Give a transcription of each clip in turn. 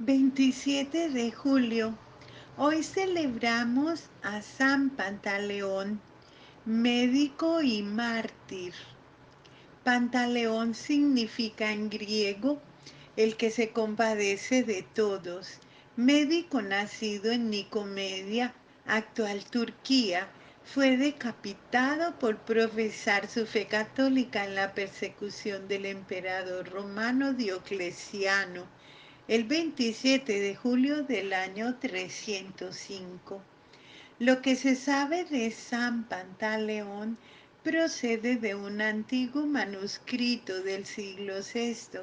27 de julio. Hoy celebramos a San Pantaleón, médico y mártir. Pantaleón significa en griego el que se compadece de todos. Médico nacido en Nicomedia, actual Turquía, fue decapitado por profesar su fe católica en la persecución del emperador romano Diocleciano el 27 de julio del año 305. Lo que se sabe de San Pantaleón procede de un antiguo manuscrito del siglo VI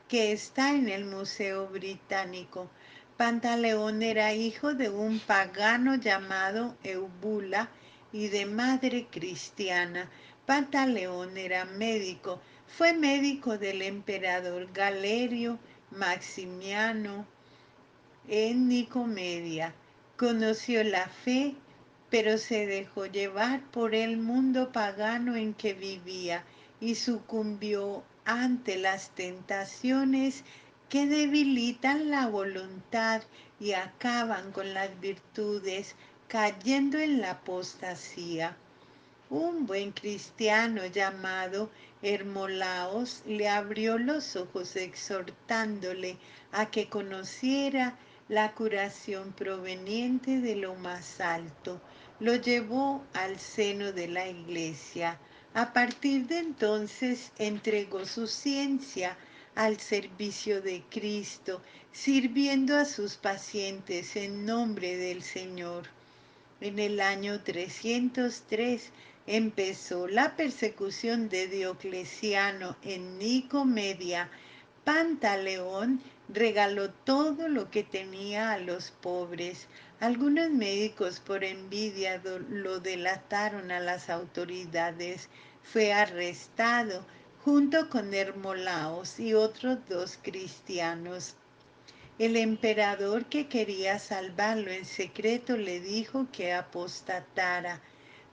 que está en el Museo Británico. Pantaleón era hijo de un pagano llamado Eubula y de madre cristiana. Pantaleón era médico, fue médico del emperador Galerio Maximiano en Nicomedia. Conoció la fe, pero se dejó llevar por el mundo pagano en que vivía y sucumbió ante las tentaciones que debilitan la voluntad y acaban con las virtudes, cayendo en la apostasía. Un buen cristiano llamado Hermolaos le abrió los ojos exhortándole a que conociera la curación proveniente de lo más alto. Lo llevó al seno de la iglesia. A partir de entonces entregó su ciencia al servicio de Cristo, sirviendo a sus pacientes en nombre del Señor. En el año 303 empezó la persecución de Diocleciano en Nicomedia. Pantaleón regaló todo lo que tenía a los pobres. Algunos médicos por envidia lo delataron a las autoridades. Fue arrestado junto con Hermolaos y otros dos cristianos. El emperador, que quería salvarlo en secreto, le dijo que apostatara,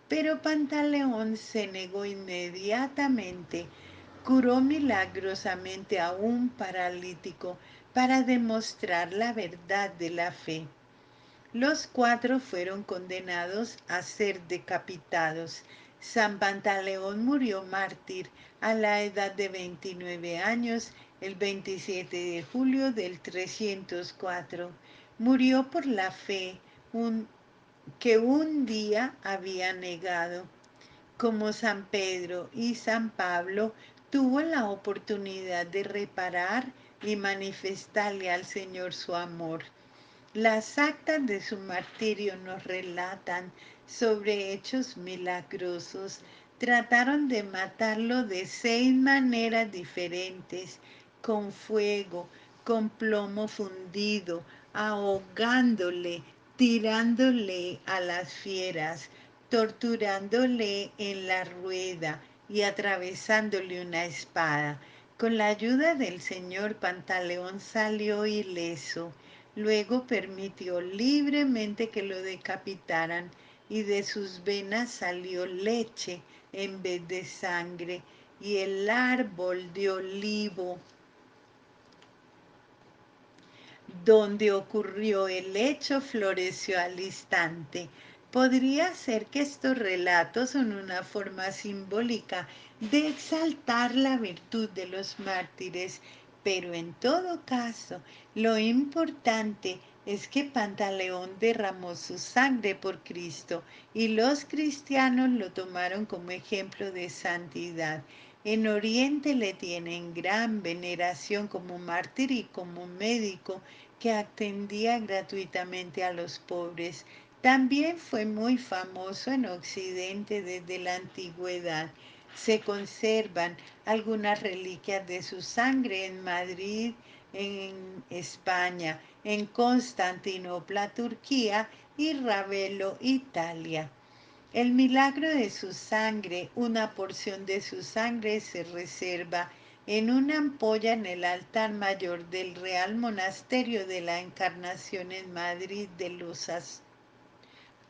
pero Pantaleón se negó inmediatamente. Curó milagrosamente a un paralítico para demostrar la verdad de la fe. Los cuatro fueron condenados a ser decapitados. San Pantaleón murió mártir a la edad de 29 años el 27 de julio del 304. Murió por la fe que un día había negado. Como San Pedro y San Pablo, tuvo la oportunidad de reparar y manifestarle al Señor su amor. Las actas de su martirio nos relatan sobre hechos milagrosos. Trataron de matarlo de 6 maneras diferentes: con fuego, con plomo fundido, ahogándole, tirándole a las fieras, torturándole en la rueda y atravesándole una espada. Con la ayuda del Señor, Pantaleón salió ileso. Luego permitió libremente que lo decapitaran y de sus venas salió leche en vez de sangre, y el árbol de olivo donde ocurrió el hecho floreció al instante. Podría ser que estos relatos son una forma simbólica de exaltar la virtud de los mártires, pero en todo caso, lo importante es que Pantaleón derramó su sangre por Cristo y los cristianos lo tomaron como ejemplo de santidad. En Oriente le tienen gran veneración como mártir y como médico que atendía gratuitamente a los pobres. También fue muy famoso en Occidente desde la antigüedad. Se conservan algunas reliquias de su sangre en Madrid, en España, en Constantinopla, Turquía, y Ravello, Italia. El milagro de su sangre, una porción de su sangre se reserva en una ampolla en el altar mayor del Real Monasterio de la Encarnación en Madrid de los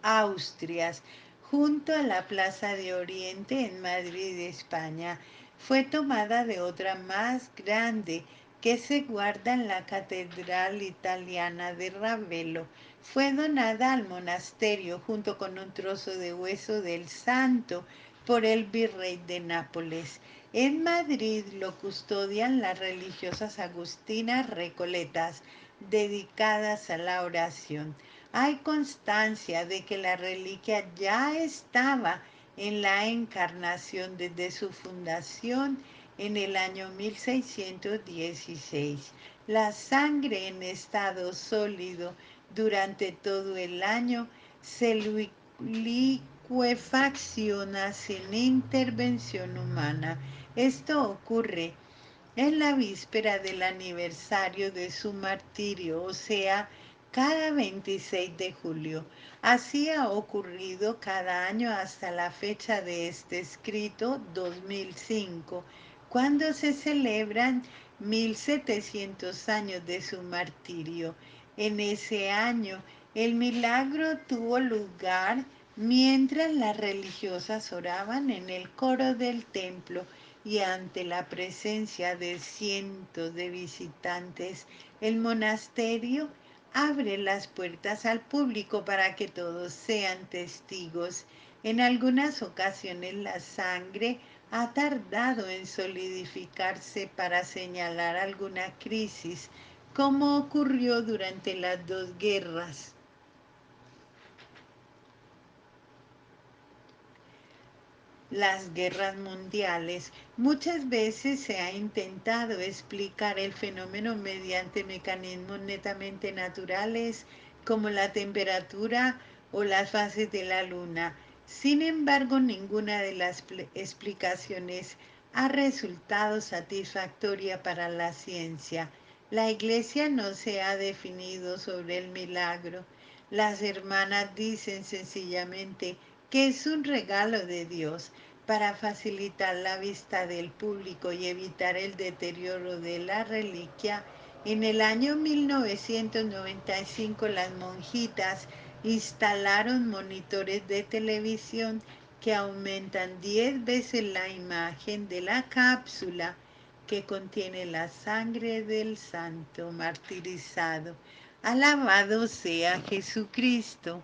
Austrias, junto a la Plaza de Oriente en Madrid, España. Fue tomada de otra más grande, que se guarda en la Catedral Italiana de Ravello. Fue donada al monasterio junto con un trozo de hueso del santo por el virrey de Nápoles. En Madrid lo custodian las religiosas agustinas recoletas, dedicadas a la oración. Hay constancia de que la reliquia ya estaba en la Encarnación desde su fundación en el año 1616. La sangre en estado sólido durante todo el año se licuefacciona sin intervención humana. Esto ocurre en la víspera del aniversario de su martirio, o sea, cada 26 de julio. Así ha ocurrido cada año hasta la fecha de este escrito, 2005, cuando se celebran 1700 años de su martirio. En ese año, el milagro tuvo lugar mientras las religiosas oraban en el coro del templo y ante la presencia de cientos de visitantes. El monasterio abre las puertas al público para que todos sean testigos. En algunas ocasiones la sangre ha tardado en solidificarse para señalar alguna crisis, como ocurrió durante las dos guerras. Las guerras mundiales. Muchas veces se ha intentado explicar el fenómeno mediante mecanismos netamente naturales como la temperatura o las fases de la luna. Sin embargo, ninguna de las explicaciones ha resultado satisfactoria para la ciencia. La Iglesia no se ha definido sobre el milagro. Las hermanas dicen sencillamente que es un regalo de Dios para facilitar la vista del público y evitar el deterioro de la reliquia. En el año 1995 las monjitas instalaron monitores de televisión que aumentan 10 veces la imagen de la cápsula que contiene la sangre del santo martirizado. Alabado sea Jesucristo.